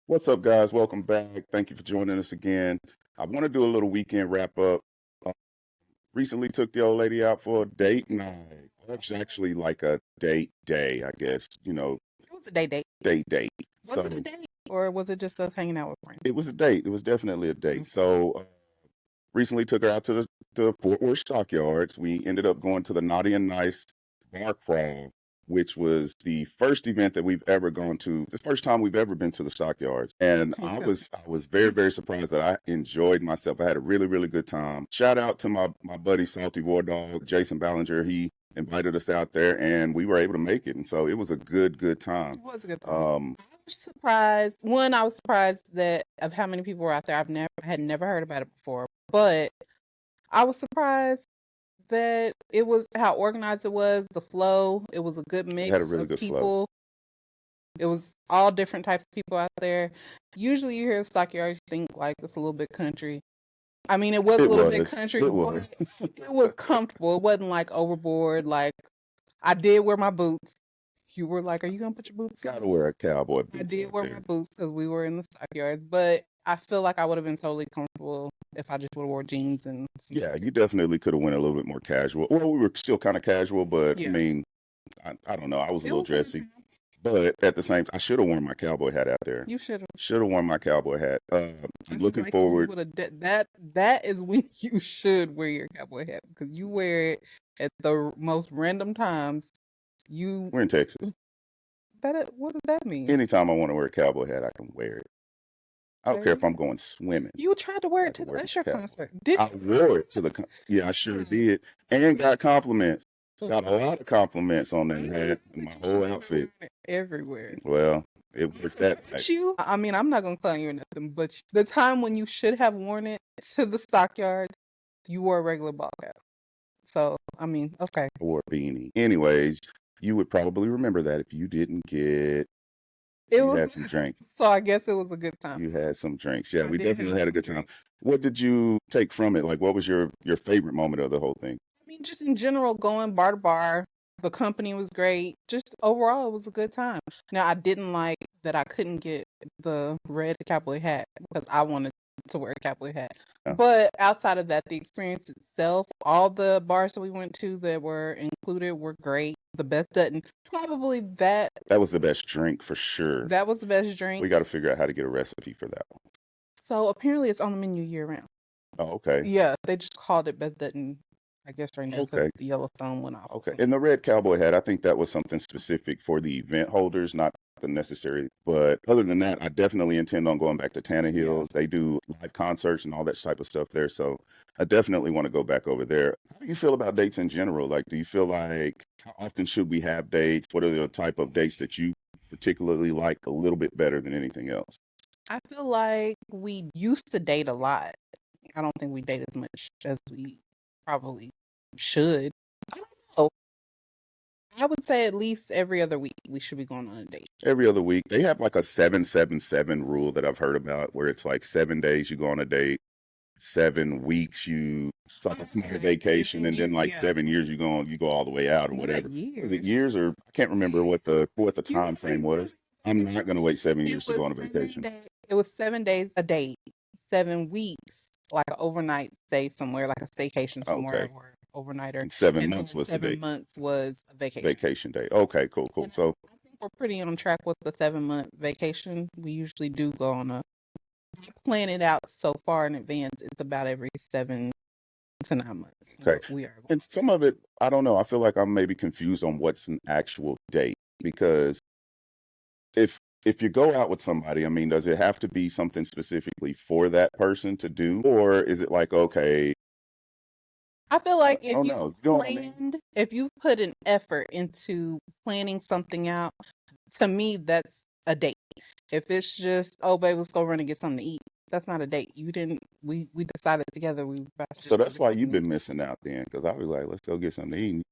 What's up, guys? Welcome back. Thank you for joining us again. I want to do a little weekend wrap up. Uh, Recently took the old lady out for a date night. It was actually like a date day, I guess. It was a date. Date. Was it a So date? Or was it just us hanging out with friends? it was a date. It was definitely a date. Mm. So recently took her out to the Fort Worth Stockyards. We ended up going to the Naughty and Nice bar crawl, which was the first event that we've ever gone to, the first time we've ever been to the Stockyards. And Can't I tell. was very surprised that I enjoyed myself. I had a really good time. Shout out to my buddy Salty War Dog, Jason Ballinger. He invited us out there and we were able to make it. And so it was a good time. It was a good time. Um, I was surprised. One, I was surprised that of how many people were out there. Had never heard about it before, but I was surprised that it was how organized it was, the flow. It was a good it mix had a really of good flow. people. It was all different types of people out there. Usually, you hear Stockyards, you think like it's a little bit country. I mean, it was a It little bit was. country, It but was. it was comfortable. It wasn't like overboard. Like I did wear my boots. You were like, "Are you gonna put your boots on?" Gotta wear a cowboy I boots did out wear my there. boots because we were in the Stockyards, but I feel like I would have been totally comfortable if I just would have wore jeans and some Yeah, sneakers. you definitely could have went a little bit more casual. Well, we were still kind of casual, but I Yeah, mean, I don't know. I was a it little was a good dressy, time. but at the same time, I should have worn my cowboy hat out there. You should have. Should have worn my cowboy hat. I I'm feel looking like you forward. would have that. That is when you should wear your cowboy hat because you wear it at the most random times. You We're in Texas. what does that mean? Anytime I want to wear a cowboy hat, I can wear it. I don't care if Baby? I'm going swimming. You tried to wear I it to can the wear Usher my cowboy. concert. Did I wore it to the. Yeah, I sure did, and got compliments. you? Got a lot of compliments on that hat and my whole outfit. Everywhere. Well, it worked that night. You? I mean, I'm not gonna clown you or nothing, but the time when you should have worn it to the Stockyards, you wore a regular ball cap. So, I mean, okay. Or a beanie. Anyways, you would probably remember that if you didn't get, It you had was some drinks. so I guess it was a good time. You had some drinks. Yeah, I we did have definitely had a some good time. drinks. What did you take from it? Like, what was your favorite moment of the whole thing? I mean, just in general, going bar to bar, the company was great. Just overall, it was a good time. Now, I didn't like that I couldn't get the red cowboy hat because I wanted to wear a cowboy hat. Yeah, But outside of that, the experience itself, all the bars that we went to that were included were great. The Beth Dutton, probably that was the best drink for sure. that was the best drink. We got to figure out how to get a recipe for that one. So apparently, it's on the menu year round. Oh, okay. Yeah, they just called it Beth Dutton, I guess, right now because Okay. the Yellowstone went off. Okay. And the red cowboy hat, I think that was something specific for the event holders, not the necessary. But other than that, I definitely intend on going back to Tanner Yeah. Hills. They do live concerts and all that type of stuff there. So I definitely want to go back over there. How do you feel about dates in general? Like, do you feel like how often should we have dates? What are the type of dates that you particularly like a little bit better than anything else? I feel like we used to date a lot. I don't think we date as much as we probably should. I don't know. I would say at least every other week we should be going on a date. Every other week. They have like a 7-7-7 rule that I've heard about where it's like 7 days you go on a date, 7 weeks it's like a small vacation, and then like 7 years you go all the way out or Not whatever. Was it years. years or I can't remember what the You time would frame say was. I'm not gonna wait 7 years to It go was on a vacation. it was 7 days a date, 7 weeks, like an overnight stay somewhere, like a staycation somewhere Okay. or overnighter. And 7 months And then was the 7 months was a vacation. vacation day. Okay, cool. And So I think we're pretty on track with the 7 month vacation. We usually do go on I plan it out so far in advance. It's about every 7 to 9 months. okay. We are. And some of it, I don't know. I feel like I'm maybe confused on what's an actual date because if you go out with somebody, I mean, does it have to be something specifically for that person to do, or is it like okay? I feel like if Oh you've no, you know what I mean? planned, if you've put an effort into planning something out, to me, that's a date. If it's just, oh, babe, let's go run and get something to eat, that's not a date. You didn't. We decided together we were about to So just go that's get why something you've to eat. been missing out then, because I was like, let's go get something to eat.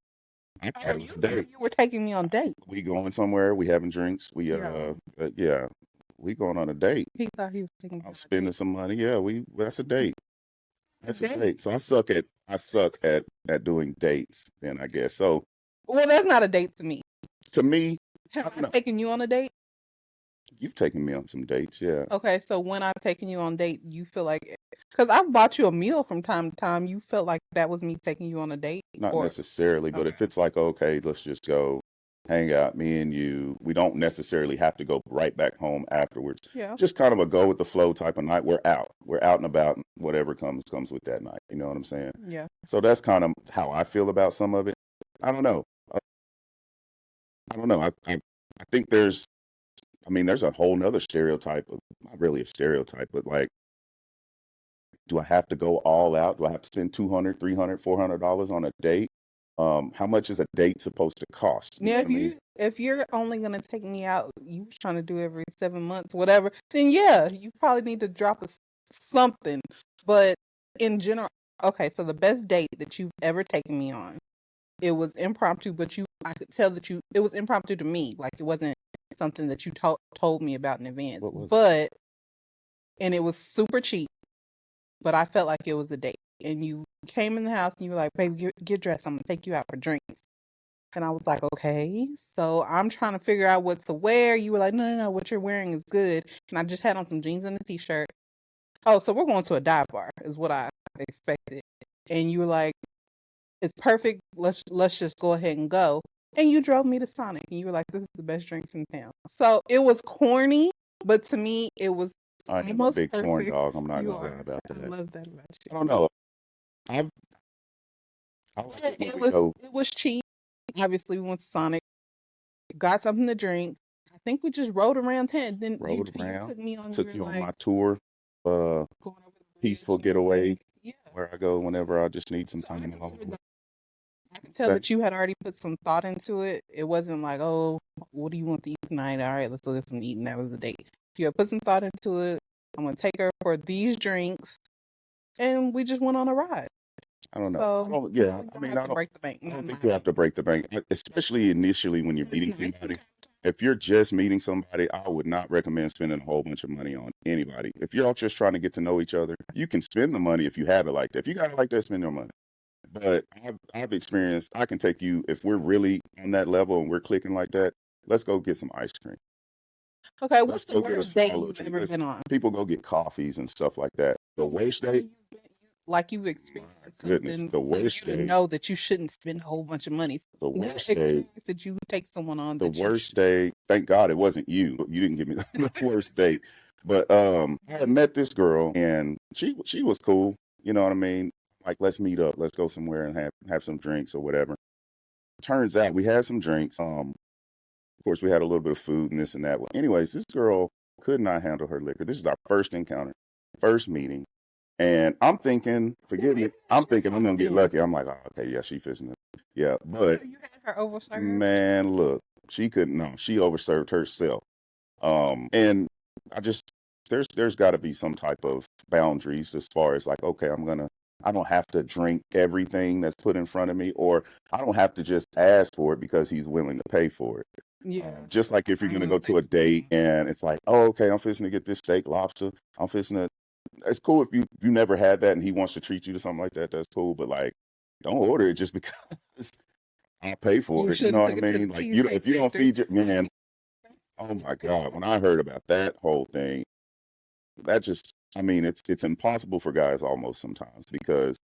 I Oh, thought it was a date. you were taking me on dates. We going somewhere. We having drinks. We Yeah. yeah, we going on a date. He thought he was taking me I'm on a spending date. some money. Yeah, that's a date. That's a Date? date. So I suck at doing dates. Then I guess so. Well, that's not a date to me. To me, I Have don't I know. taken you on a date? You've taken me on some dates, yeah. Okay, so when I've taken you on date, you feel like because I've bought you a meal from time to time, you felt like that was me taking you on a date, Not or necessarily, but okay, if it's like, okay, let's just go hang out, me and you, we don't necessarily have to go right back home afterwards. yeah, Just kind of a go with the flow type of night. We're out. We're out and about, and whatever comes with that night. You know what I'm saying? yeah. So that's kind of how I feel about some of it. I don't know. I don't know. I think there's a whole nother stereotype of, not really a stereotype, but like, do I have to go all out? Do I have to spend 200, 300, $400 on a date? How much is a date supposed to cost? You know Yeah, what I mean? if you're only gonna take me out, you was trying to do every 7 months, whatever, then yeah, you probably need to drop something. But in general, okay, so the best date that you've ever taken me on, it was impromptu, but I could tell that it was impromptu to me, like it wasn't something that you told me about in advance. What was it? But and it was super cheap, but I felt like it was a date. And you came in the house and you were like, "Baby, get dressed. I'm gonna take you out for drinks." And I was like, okay. So I'm trying to figure out what to wear. You were like, no, no, no, what you're wearing is good. And I just had on some jeans and a t-shirt. Oh, so we're going to a dive bar, is what I expected. And you were like, it's perfect. Let's just go ahead and go. And you drove me to Sonic, and you were like, this is the best drinks in town. So it was corny, but to me, it was I am a almost big corn perfect. dog. I'm not You gonna lie are. about I that. love that about I you. don't know. I've I like it when It we was go it was cheap. Obviously, we went to Sonic, got something to drink. I think we just rode around town. Then road you around. took me on. You Took were you on like my tour, uh, going over the bridge peaceful and everything. getaway Yeah. where I go whenever I just need some So time alone. I could tell That that you had already put some thought into it. It wasn't like, oh, what do you want to eat tonight? All right, let's go get some eating. That was the date. You had put some thought into it. I'm gonna take her for these drinks, and we just went on a ride. I don't know. I So don't. no, Yeah. you I don't mean, have to break the bank. I Not don't in my think you have to opinion. break the bank, especially initially when you're But meeting it's nice. somebody. If you're just meeting somebody, I would not recommend spending a whole bunch of money on anybody. If you're all just trying to get to know each other, you can spend the money if you have it like that. If you got it like that, spend your money. But I've experienced, I can take you, if we're really on that level and we're clicking like that, let's go get some ice cream. Okay, Let's what's the go get a worst date small little you've treat. ever been on? People go get coffees and stuff like that. The worst date, Like you've my experienced goodness, something the for you worst to date, know that you shouldn't spend a whole bunch of money. the What worst date, experience did you take someone on the that you worst date. Thank God it wasn't you. You didn't give me the worst date. But I had met this girl and she was cool. You know what I mean? Like, let's meet up, let's go somewhere and have some drinks or whatever. Turns out we had some drinks. Of course, we had a little bit of food and this and that. Well, anyways, this girl could not handle her liquor. This is our first encounter, first meeting. And I'm thinking, forgive me, I'm thinking I'm gonna get lucky. I'm like, oh, okay, yeah, she fishing it. Yeah, but so you had her overserved? man, look, she couldn't no, she overserved herself. And I just there's gotta be some type of boundaries as far as like, okay, I don't have to drink everything that's put in front of me, or I don't have to just ask for it because he's willing to pay for it. Yeah. Just like if you're I gonna know go to a exactly. date and it's like, oh, okay, I'm fixing to get this steak, lobster. I'm fixing to. It's cool if you never had that and he wants to treat you to something like that. That's cool, but like, don't order it just because I pay You for it. You should know have what I took it to the mean? Like, Cheesecake if you don't Factory. feed your man, oh my God, when I heard about that whole thing, that just, I mean, it's impossible for guys almost sometimes because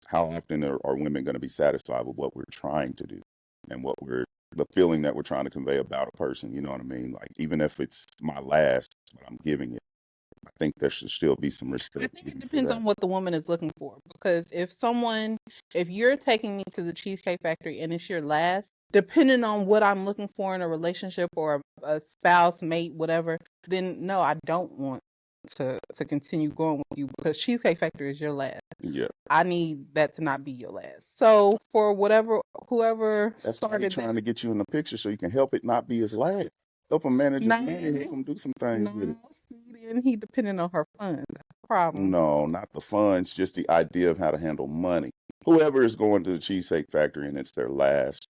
how often are women going to be satisfied with what we're trying to do and the feeling that we're trying to convey about a person? You know what I mean? Like, even if it's my last, but I'm giving it, I think there should still be some I respect think it given for depends that. on what the woman is looking for. Because if you're taking me to the Cheesecake Factory and it's your last, depending on what I'm looking for in a relationship or a spouse, mate, whatever, then no, I don't want to continue going with you because Cheesecake Factory is your last. Yeah, I need that to not be your last. So for whoever that's why he's started trying that, to get you in the picture so you can help it not be his last. Help him manage his money, help no, him do some things with it. no, see, then he depending on her funds. That's the problem. No, not the funds, just the idea of how to handle money. Whoever is going to the Cheesecake Factory and it's their last,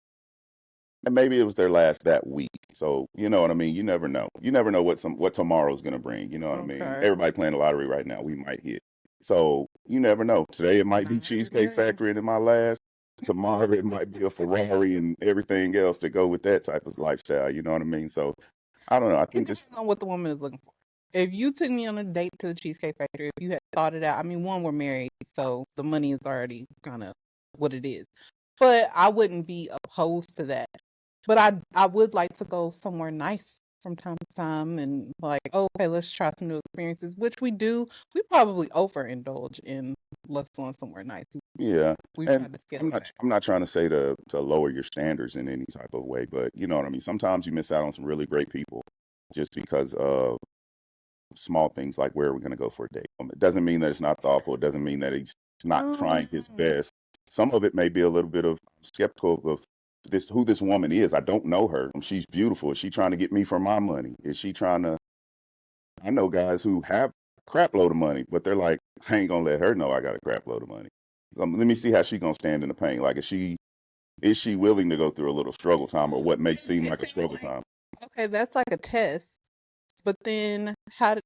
and maybe it was their last that week. So you know what I mean. You never know. You never know what tomorrow's gonna bring. You know what I mean. Okay. Everybody playing the lottery right now. We might hit. So you never know. Today it might be Not every Cheesecake day. Factory and in my last. Tomorrow it might be a Ferrari and everything else to go with that type of lifestyle. You know what I mean. So I don't know. I It think it's depends on what the woman is looking for. If you took me on a date to the Cheesecake Factory, if you had thought it out, I mean, one, we're married, so the money is already kind of what it is. But I wouldn't be opposed to that. But I would like to go somewhere nice from time to time and like, okay, let's try some new experiences, which we do. We probably overindulge in let's go somewhere nice. yeah. We've And tried to scale it back. I'm not trying to say to lower your standards in any type of way, but you know what I mean. Sometimes you miss out on some really great people just because of small things like where are we going to go for a date. It doesn't mean that it's not thoughtful. It doesn't mean that he's not trying his No. best. Some of it may be a little bit of skeptical of this who this woman is. I don't know her. She's beautiful. Is she trying to get me for my money? Is she trying to? I know guys who have a crap load of money, but they're like, I ain't gonna let her know I got a crap load of money. So, let me see how she gonna stand in the pain. Like, is she willing to go through a little struggle time, or what may seem like a struggle time? Okay, that's like a test. But then how do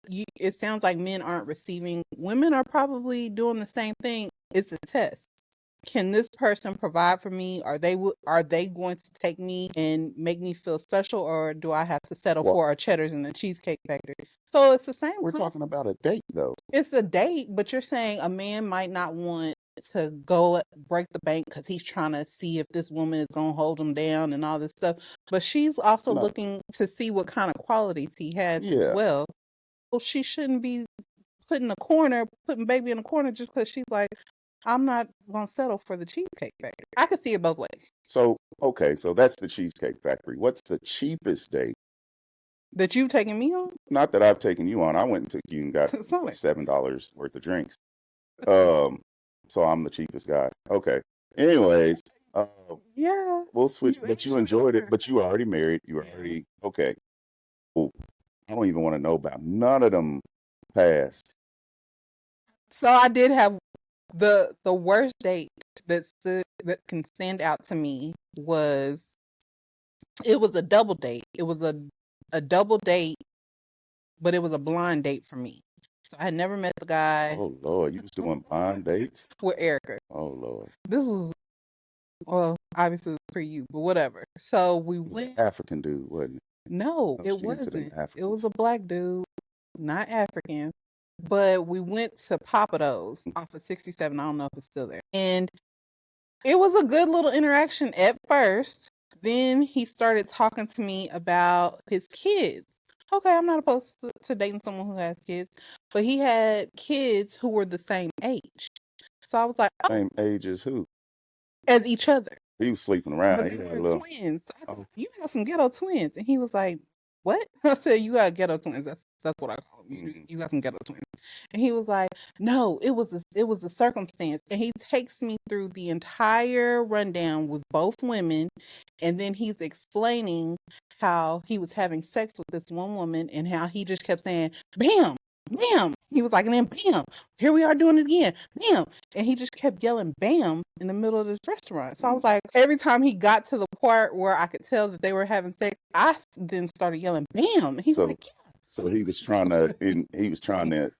you it sounds like men aren't receiving. Women are probably doing the same thing. It's a test. Can this person provide for me? Are they going to take me and make me feel special, or do I have to settle Well, for a Cheddar's and a Cheesecake Factory? So it's the same we're concept. talking about a date, though. It's a date, but you're saying a man might not want to go break the bank because he's trying to see if this woman is going to hold him down and all this stuff. But she's also No, looking to see what kind of qualities he has as yeah. well. So she shouldn't be putting baby in a corner just because she's like, I'm not going to settle for the Cheesecake Factory. I could see it both ways. So okay, so that's the Cheesecake Factory. What's the cheapest date? That you taking me on Not that I've taken you on. I went and took you and got to Sonic. $7 worth of drinks. Um, so I'm the cheapest guy. Okay. Anyways, uh, Yeah, we'll switch. you But you actually enjoyed it. are. But you were already married. You were Yeah. already okay. Cool. I don't even want to know about none of them past. So I did have the worst date that can stand out to me was it was a double date. It was a double date, but it was a blind date for me. So I had never met the guy Oh Lord, you was doing blind dates. with Erica. Oh Lord, This was well, obviously for you, but whatever. So we it was an went. African dude, wasn't it? No, Oh, it she into them wasn't. It was Africans. a black dude, not African. But we went to Papados off of 67. I don't know if it's still there. And it was a good little interaction at first. Then he started talking to me about his kids. Okay, I'm not opposed to dating someone who has kids, but he had kids who were the same age. So I was like, oh, Same age as who? as each other. He was sleeping But around. they He had a were little. twins. So I said, Oh, you have some ghetto twins. And he was like, what? I said, you got ghetto twins. That's what I call them. You got some ghetto twins. And he was like, no, it was a circumstance. And he takes me through the entire rundown with both women. And then he's explaining how he was having sex with this one woman and how he just kept saying, bam, bam. He was like, and then bam, here we are doing it again. Bam. And he just kept yelling bam in the middle of this restaurant. So I was like, every time he got to the part where I could tell that they were having sex, I then started yelling bam. And he was so like, so he was trying to, he was trying to,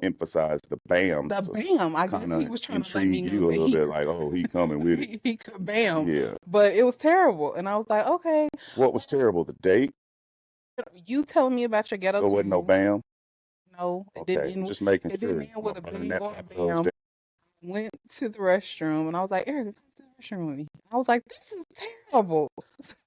emphasize the bams the to bam. I guess kind he of was trying to let me intrigue know you a that little bit, like, oh, he coming with it. he could bam. Yeah. But it was terrible. And I was like, okay, What was terrible? The date? you telling me about your ghetto So wasn't no twins. bam? No, it didn't Okay, end. just making It didn't sure. end I'm with gonna a burn bang that or a pop those bam. down. Went to the restroom and I was like, Erica, come to the restroom with me. I was like, this is terrible.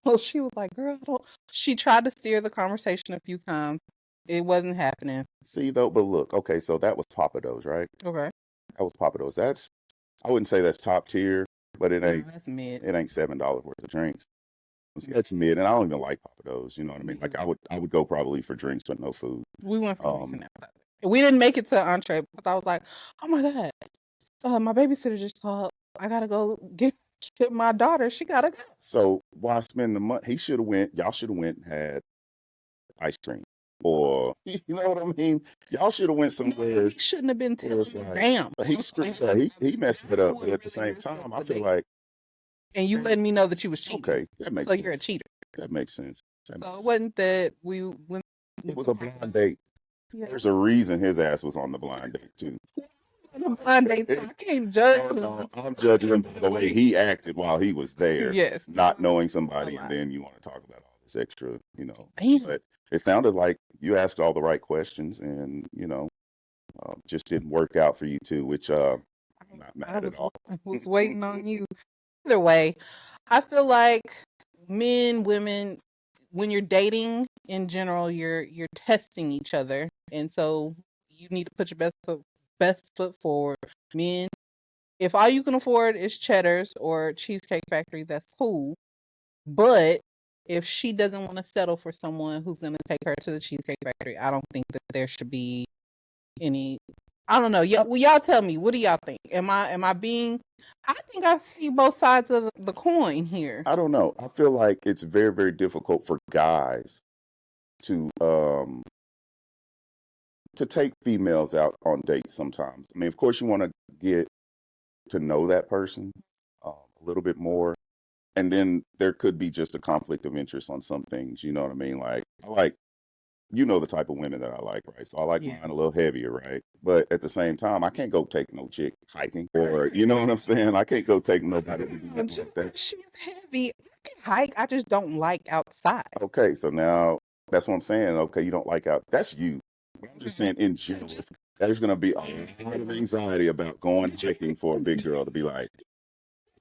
So she was like, girl, I don't. She tried to steer the conversation a few times. It wasn't happening. See though, but look, okay, so that was Papados, right? Okay. That was Papados. That's I wouldn't say that's top tier, but No, that's mid. it ain't $7 worth of drinks. That's That's mid, and I don't even like Papados. You know what I Me mean? Like either. I would go probably for drinks, but no food. We went for drinks Um, and appetizer. We didn't make it to entree because I was like, oh my God, my babysitter just called. I gotta go get my daughter. She gotta go. so why spend the money? He should have went. Y'all should have went and had ice cream, or you know what I mean. Y'all should have went No, somewhere. he shouldn't have been Where telling it's me like, bam. but he screwed. Yeah, he messed it That's up. what But at the really same messed up time, I the feel date. like And you letting me know that you was cheating. okay, that makes So sense. you're a cheater. That makes sense. That So makes it sense. wasn't that we went. It was a blind date. Yeah. There's a reason his ass was on the blind date too. On a blind date, so I can't judge him. I'm judging him by the way he acted while he was there, Yes, not it was knowing a somebody, and lot. then you want to talk about all it's extra, Damn. but it sounded like you asked all the right questions and, just didn't work out for you too, which I'm not I mad at was all. I was waiting on you. Either way, I feel like men, women, when you're dating in general, you're testing each other, and so you need to put your best foot forward. Men, if all you can afford is Cheddar's or Cheesecake Factory, that's cool. But if she doesn't want to settle for someone who's going to take her to the Cheesecake Factory, I don't think that there should be any. I don't know. Well, y'all tell me. What do y'all think? Am I being? I think I see both sides of the coin here. I don't know. I feel like it's very, very difficult for guys to take females out on dates sometimes. I mean, of course, you want to get to know that person a little bit more. And then there could be just a conflict of interest on some things. You know what I mean? Like, I like, the type of women that I like, right? So I like Yeah. mine a little heavier, right? But at the same time, I can't go take no chick hiking or, you know what I'm saying? I can't go take nobody to do nothing like Just that. 'cause she's heavy, I can hike. I just don't like outside. Okay, so now that's what I'm saying. Okay, you don't like out. That's you. But I'm just saying in general, there's going to be a lot of anxiety about going hiking for a big girl to be like,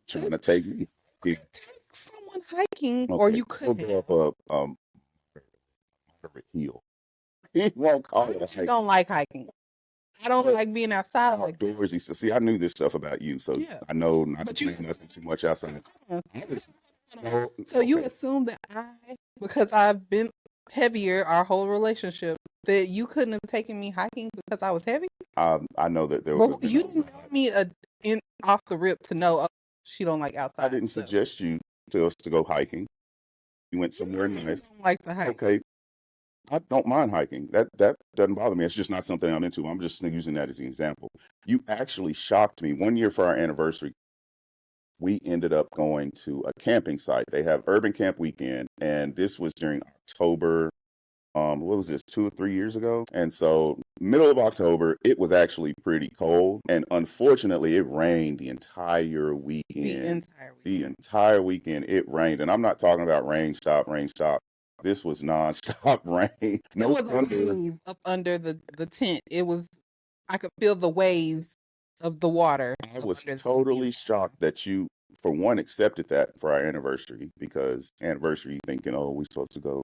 trying to take me. Take someone hiking, or Okay, you we'll could. go up a moderate hill. He won't call it a I just hike. don't like hiking. I don't like being outside like that. Outdoorsy. So see, I knew this stuff about you, so Yeah. I know not But to play nothing too much outside. So you Okay. assume that because I've been heavier our whole relationship, that you couldn't have taken me hiking because I was heavy? I know that there Well, would have you been. didn't know me in off the rip to know she don't like outside. I didn't so suggest you to us to go hiking. You went somewhere I nice. don't like to hike. Okay, I don't mind hiking. That doesn't bother me. It's just not something I'm into. I'm just using that as an example. You actually shocked me. One year for our anniversary, we ended up going to a camping site. They have urban camp weekend, and this was during October. What was this, 2 or 3 years ago? And so, middle of October, it was actually pretty cold, and unfortunately, it rained the entire weekend. The entire weekend, it rained, and I'm not talking about rain stop, rain stop. This was nonstop rain. No, it was a wave up under the tent. I could feel the waves of the water. I was totally shocked that you, for one, accepted that for our anniversary, because anniversary thinking, oh, we're supposed to go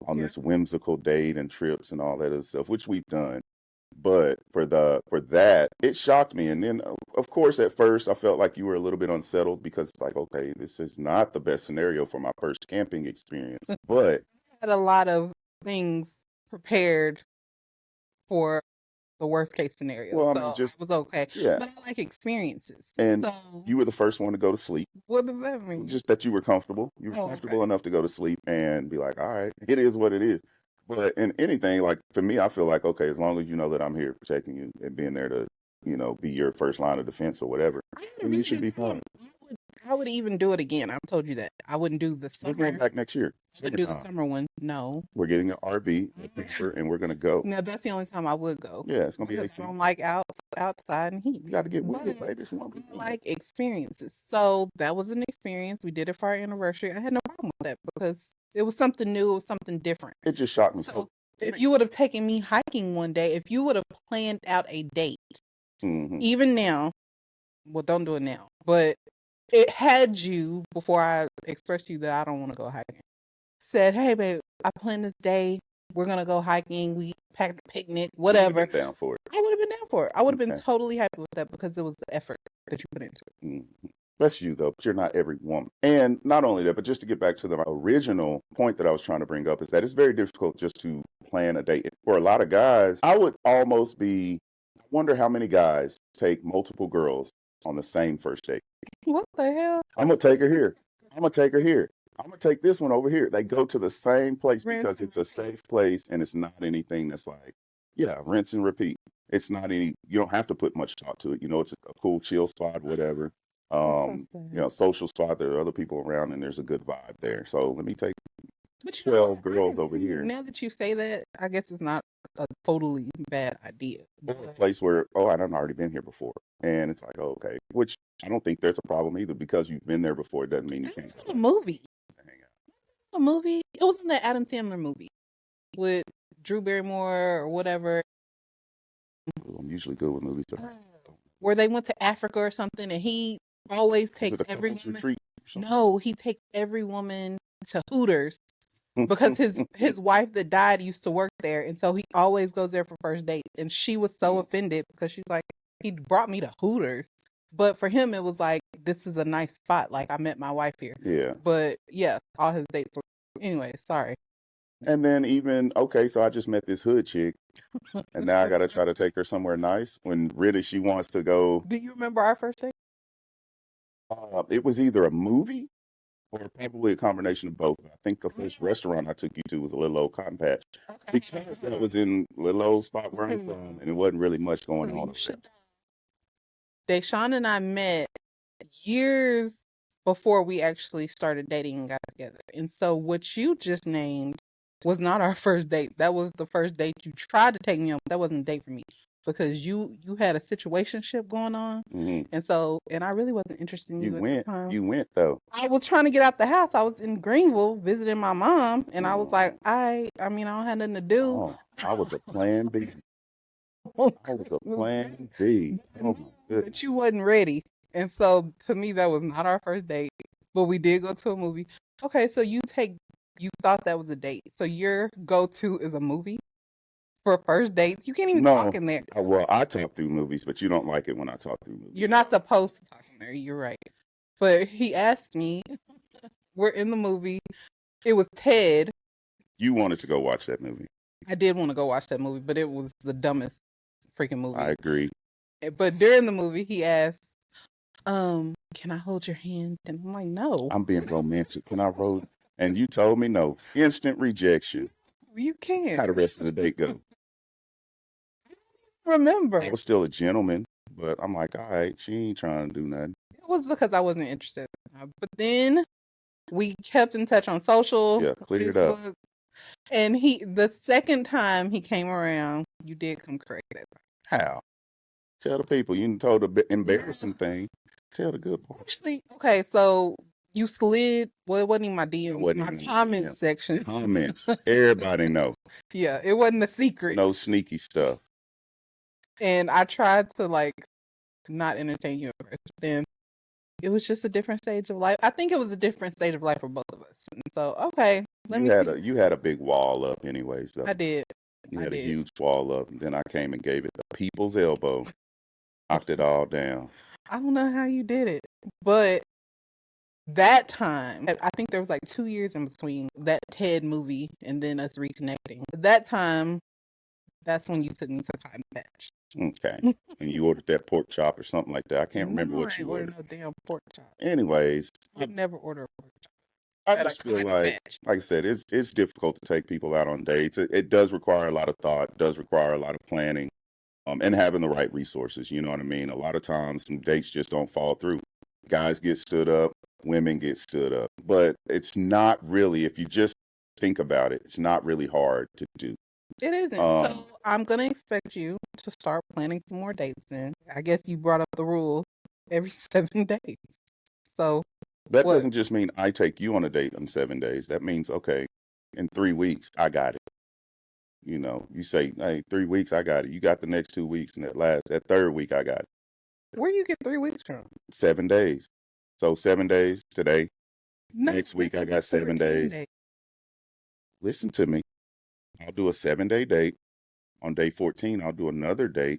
on this whimsical date and trips and all that other stuff, which we've done. But for that, it shocked me. And then, of course, at first, I felt like you were a little bit unsettled because it's like, okay, this is not the best scenario for my first camping experience. But I had a lot of things prepared for the worst case scenario. well, I so mean, just it was okay. yeah. But I like experiences. And So you were the first one to go to sleep. what does that mean? Just that you were comfortable. You were comfortable enough to go to sleep and be like, all right, it is what it is. But in anything, like for me, I feel like, okay, as long as you know that I'm here protecting you and being there to, be your first line of defense or whatever, then you should be fine. I would even do it again. I've told you that. I wouldn't do the We're summer. going back next year. I would do the summer one. No. We're getting an RV, and we're going to go. No, that's the only time I would go. Yeah, it's going to be Because I AC. don't like outside and heat. You got to get with But it, baby. It's one I like experiences. So that was an experience. We did it for our anniversary. I had no problem with that because it was something new. It was something different. It just shocked me. So if you would have taken me hiking one day, if you would have planned out a date, even now, well, don't do it now, but it had you, before I expressed to you that I don't want to go hiking, said, hey, babe, I planned this day. We're going to go hiking. We packed a picnic, whatever. Down for it. I would have been down for it. I would have been totally happy with that because it was the effort that you put into it. That's you, though, but you're not every woman. And not only that, but just to get back to the original point that I was trying to bring up, is that it's very difficult just to plan a date. For a lot of guys, I wonder how many guys take multiple girls on the same first date. What the hell? I'm going to take her here. I'm going to take her here. I'm going to take this one over here. They go to the same place because it's a safe place and it's not anything that's like, rinse and repeat. It's not you don't have to put much thought to it. It's a cool chill spot, whatever. Social spot. There are other people around and there's a good vibe there. So let me take 12 girls over here. Now that you say that, I guess it's not a totally bad idea. Or a place where, I've already been here before. And it's like, okay, which I don't think there's a problem either, because you've been there before. It doesn't mean you can't. It's a movie. Hang out. a movie? It was in that Adam Sandler movie with Drew Barrymore or whatever. I'm usually good with movies. Where they went to Africa or something, and he always Was takes it a every couples woman. retreat? Or something? No, he takes every woman to Hooters because his wife that died used to work there, and so he always goes there for first dates. And she was so offended because she's like, he brought me to Hooters, but for him it was like, this is a nice spot. Like, I met my wife here. Yeah. But yeah, all his dates were. Anyway, sorry. And then even okay, so I just met this hood chick, and now I got to try to take her somewhere nice when really she wants to go. Do you remember our first date? It was either a movie or probably a combination of both. I think the first restaurant I took you to was a little old Cotton Patch because that was in a little old spot where I'm from, and it wasn't really much going on over there. Deshaun and I met years before we actually started dating and got together. And so what you just named was not our first date. That was the first date you tried to take me on. That wasn't a date for me because you had a situationship going on. And so, and I really wasn't interested in you at the time. You went though. I was trying to get out the house. I was in Greenville visiting my mom, and I was like, I mean, I don't have nothing to do. Oh, I was a plan B. I was a plan B. Oh my goodness. But you wasn't ready. And so to me, that was not our first date. But we did go to a movie. Okay, so you thought that was a date. So your go-to is a movie for first dates. You can't even talk in there. Well, I talk through movies, but you don't like it when I talk through movies. You're not supposed to talk in there. You're right. But he asked me, we're in the movie. It was Ted. You wanted to go watch that movie. I did want to go watch that movie, but it was the dumbest freaking movie. I agree. But during the movie, he asked, can I hold your hand? And I'm like, no. I'm being romantic. Can I hold? And you told me no. Instant rejection. You can't. How the rest of the date go? Remember. I was still a gentleman, but I'm like, all right, she ain't trying to do nothing. It was because I wasn't interested. But then we kept in touch on social. Yeah, cleared it up. And the second time he came around, you did come correct that time. How? Tell the people. You told the embarrassing thing. Tell the good part. Actually, okay, so you slid. Well, it wasn't even my DMs, my comment section. Comments. Everybody know. Yeah, it wasn't a secret. No sneaky stuff. And I tried to like not entertain you at first. Then it was just a different stage of life. I think it was a different stage of life for both of us. And so, okay, you had a big wall up, anyways. Though. I did. You had a huge wall up, and then I came and gave it the people's elbow, knocked it all down. I don't know how you did it, but that time, I think there was like 2 years in between that Ted movie and then us reconnecting. That time, that's when you took me to Cotton Patch. Okay. And you ordered that pork chop or something like that. I can't remember what you ordered. No damn pork chop. Anyways. I never order a pork chop. I just feel like I said, it's difficult to take people out on dates. It does require a lot of thought, does require a lot of planning, and having the right resources. You know what I mean? A lot of times some dates just don't fall through. Guys get stood up, women get stood up. But it's not really, if you just think about it, it's not really hard to do. It isn't. So I'm going to expect you to start planning for more dates then. I guess you brought up the rule every 7 days. So that doesn't just mean I take you on a date in 7 days. That means, okay, in 3 weeks, I got it. You know, you say, hey, 3 weeks, I got it. You got the next 2 weeks, and that third week, I got it. Where you get 3 weeks from? 7 days. So 7 days today. Next week, I got 7 days. Listen to me. I'll do a 7-day date. On day 14, I'll do another date.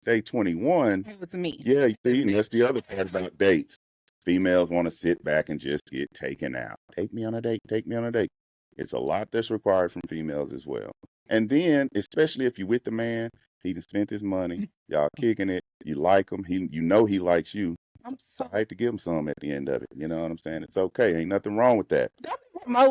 Day 21. It was me. Yeah, see, and that's the other part about dates. Females want to sit back and just get taken out. Take me on a date. Take me on a date. It's a lot that's required from females as well. And then, especially if you're with the man, he done spent his money. Y'all kicking it. You like him. You know he likes you. So I hate to give him some at the end of it. You know what I'm saying? It's okay. Ain't nothing wrong with that.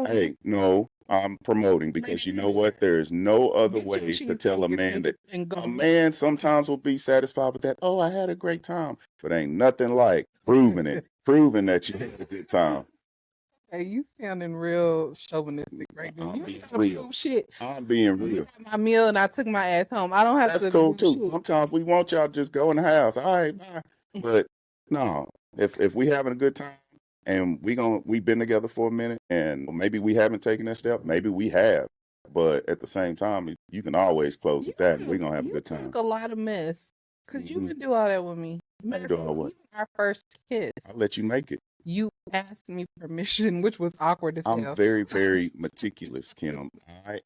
Hey, no, I'm promoting because you know what? There is no other way to tell a man that a man sometimes will be satisfied with that. Oh, I had a great time. But ain't nothing like proving it, proving that you had a good time. Hey, you sounding real chauvinistic right now. You trying to prove shit. I'm being real. I had my meal and I took my ass home. I don't have to. That's cool too. Sometimes we want y'all to just go in the house. All right, bye. But no, if we having a good time, and we've been together for a minute, and maybe we haven't taken that step, maybe we have, but at the same time, you can always close with that, and we're gonna have a good time. You talk a lot of mess because you Mhm. didn't do all that with me. I Matter do of all fact, what? even our first kiss, I'll let you make it. you asked me permission, which was awkward as I'm hell. very, very meticulous, Kim. I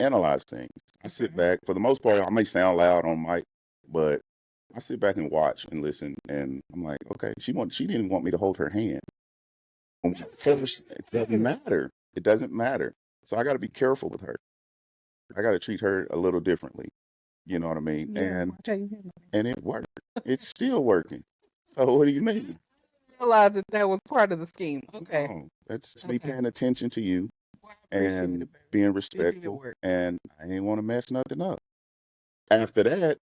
analyze things. I sit back. For the most part, I may sound loud on mic, but I sit back and watch and listen, and I'm like, okay, she didn't want me to hold her hand. First, it doesn't matter. It doesn't matter. So I got to be careful with her. I got to treat her a little differently. You know what I mean? Yeah, watch how you handle it. And it worked. It's still working. So what do you mean? I realized that was part of the scheme. Okay. No, that's me paying attention to you Well, I appreciate and it, baby. being It did respectful, work. and I ain't want to mess nothing up. After that,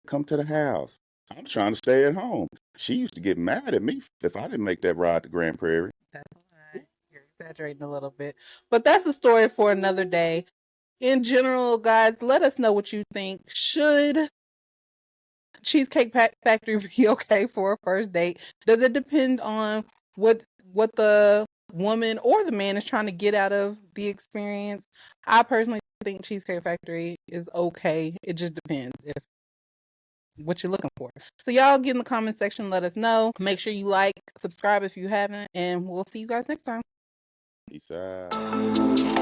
come to the house. I'm trying to stay at home. She used to get mad at me if I didn't make that ride to Grand Prairie. That's a lie. You're exaggerating a little bit. But that's a story for another day. In general, guys, let us know what you think. Should Cheesecake Factory be okay for a first date? Does it depend on what the woman or the man is trying to get out of the experience? I personally think Cheesecake Factory is okay. It just depends if what you're looking for. So y'all get in the comment section, let us know. Make sure you like, subscribe if you haven't, and we'll see you guys next time. Peace out.